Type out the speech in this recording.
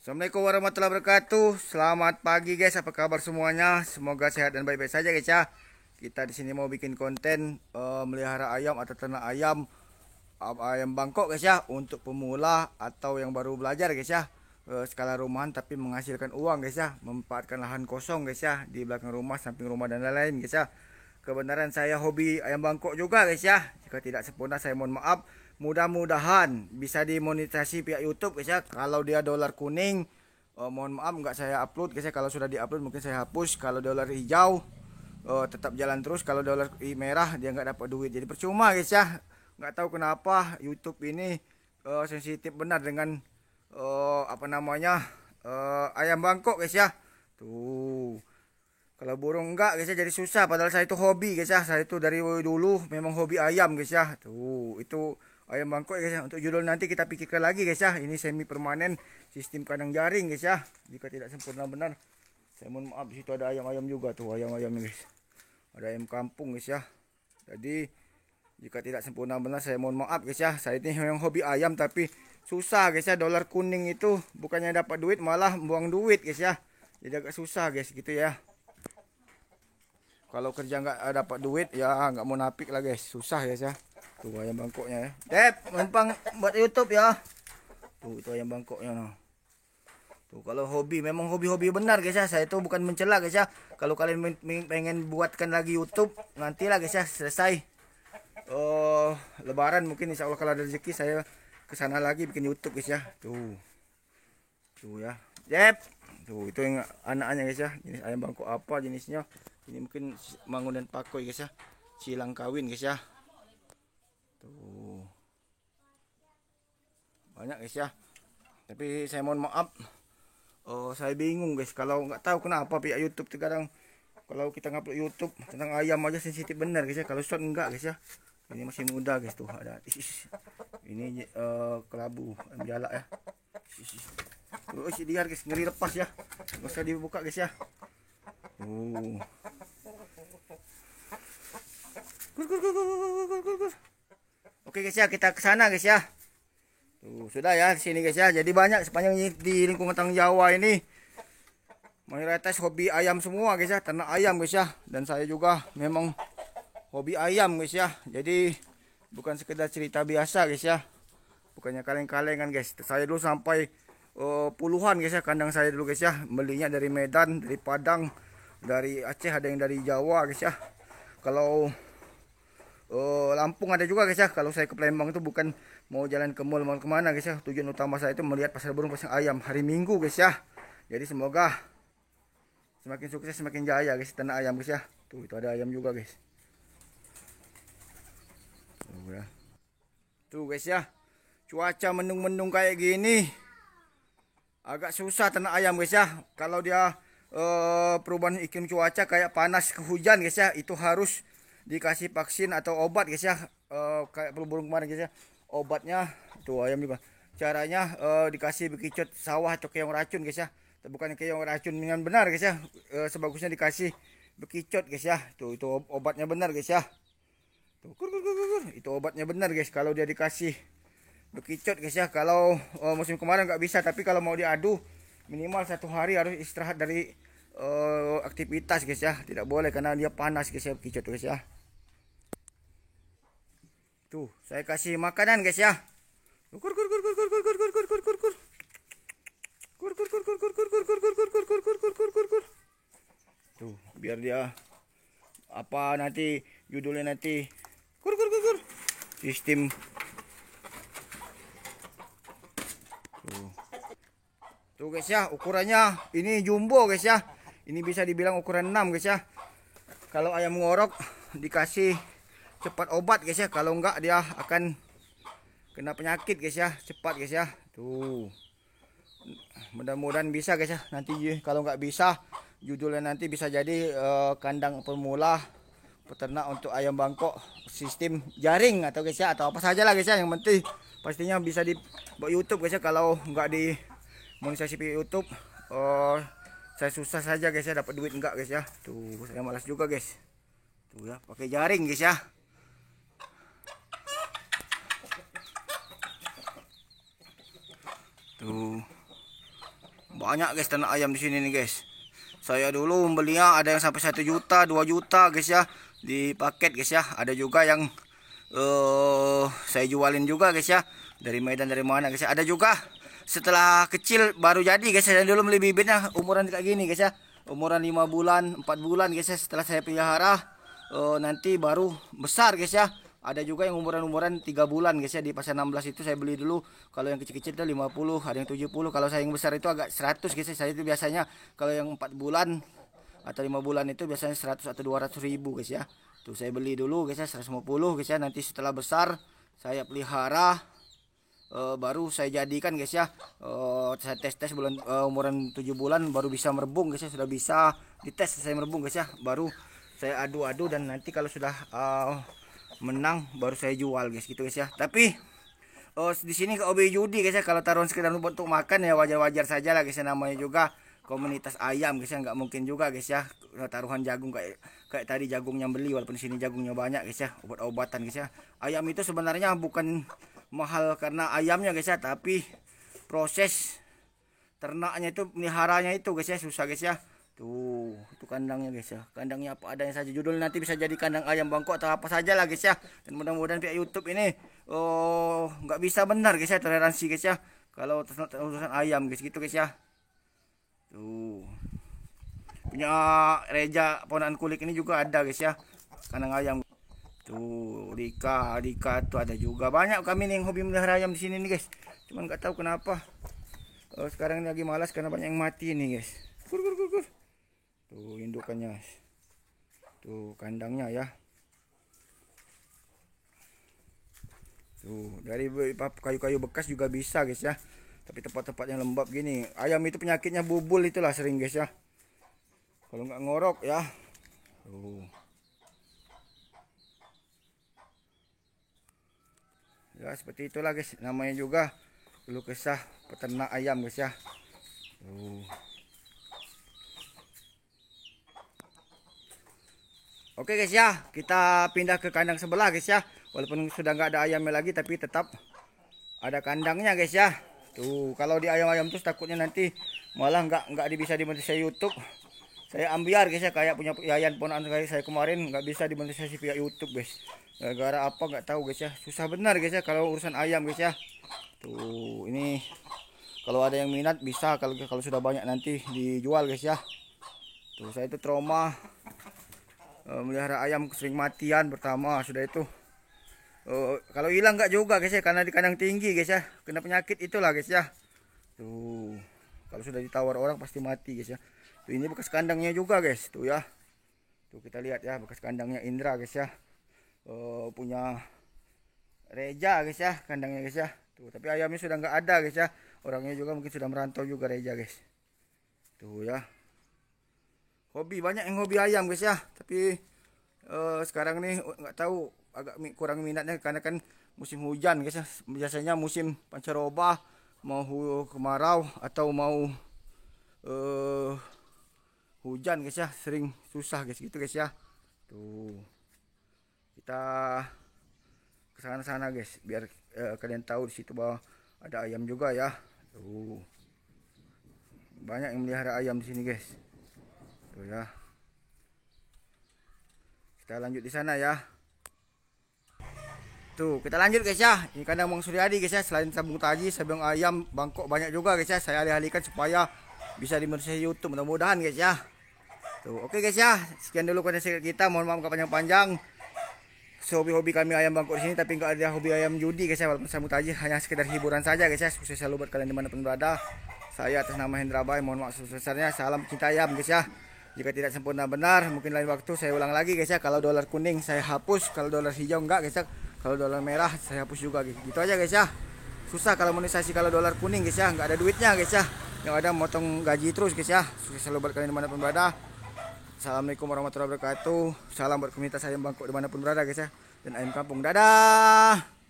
Assalamualaikum warahmatullahi wabarakatuh. Selamat pagi guys, apa kabar semuanya? Semoga sehat dan baik-baik saja guys ya. Kita di sini mau bikin konten melihara ayam atau ternak ayam ayam Bangkok guys ya, untuk pemula atau yang baru belajar guys ya. Skala rumahan tapi menghasilkan uang guys ya, memanfaatkan lahan kosong guys ya, di belakang rumah, samping rumah dan lain-lain guys ya. Kebenaran saya hobi ayam Bangkok juga guys ya. Jika tidak sempurna saya mohon maaf. Mudah-mudahan bisa dimonetisasi pihak YouTube guys ya. Kalau dia dolar kuning, mohon maaf nggak saya upload guys ya. Kalau sudah diupload mungkin saya hapus. Kalau dolar hijau tetap jalan terus. Kalau dolar merah dia nggak dapat duit. Jadi percuma guys ya. Nggak tahu kenapa YouTube ini sensitif benar dengan apa namanya ayam Bangkok guys ya. Tuh. Kalau burung enggak guys ya, jadi susah. Padahal saya itu hobi guys ya. Saya itu dari dulu memang hobi ayam guys ya. Tuh, itu ayam Bangkok guys ya. Untuk judul nanti kita pikirkan lagi guys ya. Ini semi permanen, sistem kandang jaring guys ya. Jika tidak sempurna benar, saya mohon maaf. Di situ ada ayam-ayam juga tuh, ayam-ayam guys. Ada ayam kampung guys ya. Jadi jika tidak sempurna benar saya mohon maaf guys ya. Saya ini memang hobi ayam tapi susah guys ya. Dolar kuning itu bukannya dapat duit malah buang duit guys ya. Jadi agak susah guys gitu ya. Kalau kerja nggak dapat duit ya nggak mau napik lah guys, susah guys ya. Tuh ayam Bangkoknya ya. Dep, numpang buat YouTube ya. Tuh itu ayam Bangkoknya no. Tuh kalau hobi memang hobi-hobi benar guys ya. Saya itu bukan mencela guys ya. Kalau kalian pengen buatkan lagi YouTube nantilah guys ya, selesai Lebaran mungkin insya Allah kalau ada rezeki saya kesana lagi bikin YouTube guys ya. Tuh ya. Dep. Tuh itu yang anak-anaknya guys ya. Jenis ayam Bangkok apa jenisnya? Ini mungkin mangun dan pakoi guys ya. Silang kawin guys ya. Tuh. Banyak guys ya. Tapi saya mohon maaf. Saya bingung guys. Kalau nggak tahu kenapa pihak YouTube terkadang kalau kita ngupload YouTube tentang ayam aja sensitif benar guys ya. Kalau short enggak guys ya. Ini masih muda guys tuh ada. Ini kelabu jalak ya. Biar guys ngeri lepas ya. Nggak usah dibuka guys ya. Oke guys ya, kita ke sana guys ya. Tuh, sudah ya sini guys ya. Jadi banyak sepanjang di lingkungan Tang Jawa ini mayoritas hobi ayam semua guys ya, ternak ayam guys ya. Dan saya juga memang hobi ayam guys ya. Jadi bukan sekedar cerita biasa guys ya. Bukannya kaleng-kalengan guys. Saya dulu sampai puluhan guys ya kandang saya dulu guys ya. Belinya dari Medan, dari Padang, dari Aceh, ada yang dari Jawa guys ya. Kalau Lampung ada juga guys ya. Kalau saya ke Palembang itu bukan mau jalan ke mall mau kemana guys ya. Tujuan utama saya itu melihat pasar burung, pasar ayam hari Minggu guys ya. Jadi semoga semakin sukses semakin jaya guys ternak ayam guys ya. Tuh itu ada ayam juga guys. Tuh ya. Tuh guys ya. Cuaca mendung-mendung kayak gini agak susah ternak ayam guys ya. Kalau dia perubahan iklim cuaca kayak panas ke hujan guys ya, itu harus dikasih vaksin atau obat guys ya. Kayak burung kemarin guys ya, obatnya tuh ayam juga caranya dikasih bekicot sawah atau keong racun guys ya. Bukan keong racun dengan benar guys ya. Sebagusnya dikasih bekicot guys ya. Tuh itu obatnya benar guys ya. Tuh itu obatnya benar guys kalau dia dikasih bekicot guys ya. Kalau musim kemarin nggak bisa, tapi kalau mau diadu minimal 1 hari harus istirahat dari aktivitas guys ya. Tidak boleh karena dia panas guys ya, bekicot guys ya. Tuh saya kasih makanan guys ya. Tuh biar dia apa nanti judulnya nanti sistem. Tuh guys ya, ukurannya ini jumbo guys ya. Ini bisa dibilang ukuran 6 guys ya. Kalau ayam ngorok dikasih cepat obat guys ya. Kalau enggak dia akan kena penyakit guys ya, cepat guys ya. Tuh. Mudah-mudahan bisa guys ya. Nanti kalau nggak bisa judulnya nanti bisa jadi kandang pemula peternak untuk ayam Bangkok sistem jaring atau guys ya, atau apa saja lah guys ya. Yang penting pastinya bisa di YouTube guys ya. Kalau nggak di monetisasi YouTube saya susah saja guys ya, dapat duit enggak guys ya. Tuh saya malas juga guys. Tuh ya pakai jaring guys ya. Tuh Banyak guys ternak ayam di sini nih guys. Saya dulu membelinya ada yang sampai 1 juta, 2 juta guys ya, di paket guys ya. Ada juga yang saya jualin juga guys ya, dari Medan, dari mana guys ya. Ada juga setelah kecil baru jadi guys. Saya dulu beli bibitnya umuran kayak gini guys ya, umuran 5 bulan, 4 bulan guys ya. Setelah saya pelihara nanti baru besar guys ya. Ada juga yang umuran-umuran 3 bulan guys ya, di pasar 16 itu saya beli dulu. Kalau yang kecil-kecil itu 50, ada yang 70. Kalau saya yang besar itu agak 100 guys ya. Saya itu biasanya kalau yang 4 bulan atau 5 bulan itu biasanya 100 atau 200 ribu guys ya. Tuh saya beli dulu guys ya, 150 guys ya. Nanti setelah besar saya pelihara, baru saya jadikan guys ya. Saya tes bulan umuran 7 bulan baru bisa merebung guys ya. Sudah bisa dites saya merebung guys ya. Baru saya adu-adu dan nanti kalau sudah menang baru saya jual guys gitu guys ya. Tapi di sini ke hobi judi guys ya. Kalau taruhan sekedar untuk makan ya wajar-wajar saja lah guys ya. Namanya juga komunitas ayam guys ya, nggak mungkin juga guys ya taruhan jagung kayak tadi jagungnya beli, walaupun di sini jagungnya banyak guys ya, obat-obatan guys ya. Ayam itu sebenarnya bukan mahal karena ayamnya guys ya, tapi proses ternaknya itu, meliharanya itu guys ya susah guys ya. Tuh, itu kandangnya guys ya. Kandangnya apa adanya saja. Judul nanti bisa jadi kandang ayam bangkok atau apa saja lah guys ya. Dan mudah-mudahan pihak YouTube ini nggak bisa benar guys ya, toleransi guys ya. Kalau urusan ayam guys gitu guys ya. Tuh. Punya Reja ponakan kulik ini juga ada guys ya. Kandang ayam. Tuh, Rika tuh ada juga. Banyak kami nih yang hobi melihara ayam di sini nih guys. Cuman nggak tahu kenapa. Sekarang ini lagi malas karena banyak yang mati nih guys. Kur. Tuh indukannya. Tuh kandangnya ya. Tuh dari kayu-kayu bekas juga bisa guys ya. Tapi tempat-tempat yang lembab gini. Ayam itu penyakitnya bubul itulah sering guys ya. Kalau nggak ngorok ya. Tuh. Ya seperti itulah guys. Namanya juga keluh kesah peternak ayam guys ya. Tuh. Oke guys ya, kita pindah ke kandang sebelah guys ya. Walaupun sudah nggak ada ayamnya lagi, tapi tetap ada kandangnya guys ya. Tuh, kalau di ayam-ayam tuh takutnya nanti malah nggak bisa dimonetisasi YouTube. Saya ambiar guys ya, kayak punya Yayan ponakan saya kemarin nggak bisa dimonetisasi via YouTube guys. Gara-gara apa nggak tahu guys ya. Susah benar guys ya kalau urusan ayam guys ya. Tuh, ini kalau ada yang minat bisa, kalau sudah banyak nanti dijual guys ya. Tuh, saya itu trauma melihara ayam sering matian pertama. Sudah itu kalau hilang nggak juga guys ya, karena di kandang tinggi guys ya, kena penyakit itulah guys ya. Tuh, kalau sudah ditawar orang pasti mati guys ya. Tuh, ini bekas kandangnya juga guys tuh ya. Tuh kita lihat ya, bekas kandangnya Indra guys ya. Punya Reja guys ya, kandangnya guys ya. Tuh, tapi ayamnya sudah nggak ada guys ya. Orangnya juga mungkin sudah merantau juga Reja guys. Tuh ya. Hobi, banyak yang hobi ayam guys ya. Tapi sekarang nih nggak tahu, agak kurang minatnya karena kan musim hujan guys ya. Biasanya musim pancaroba, mau kemarau atau mau hujan guys ya, sering susah guys gitu guys ya. Tuh, kita ke sana guys biar kalian tahu di situ bahwa ada ayam juga ya. Tuh, banyak yang melihara ayam di sini guys. Tuh ya. Kita lanjut di sana ya. Tuh, kita lanjut guys ya. Ini kandang Bang Suryadi guys ya. Selain sabung taji, sabung ayam, bangkok banyak juga guys ya. Saya alih-alihkan supaya bisa dimonetisasi YouTube, mudah-mudahan guys ya. Tuh, oke guys ya. Sekian dulu konten kita. Mohon maaf nggak panjang-panjang. Hobi-hobi kami ayam bangkok di sini, tapi nggak ada hobi ayam judi guys ya. Walaupun sabung taji hanya sekedar hiburan saja guys ya. Sukses selalu buat kalian dimanapun berada. Saya atas nama Hendra Bay, mohon maaf sebesarnya. Salam cinta ayam guys ya. Jika tidak sempurna benar, mungkin lain waktu saya ulang lagi guys ya. Kalau dolar kuning saya hapus, kalau dolar hijau enggak guys ya. Kalau dolar merah saya hapus juga gitu aja guys ya. Susah kalau monetisasi kalau dolar kuning guys ya, nggak ada duitnya guys ya. Yang ada motong gaji terus guys ya. Sukses selalu buat kalian dimanapun berada. Assalamualaikum warahmatullahi wabarakatuh. Salam buat komunitas ayam bangkok dimanapun berada guys ya. Dan ayam kampung, dadah.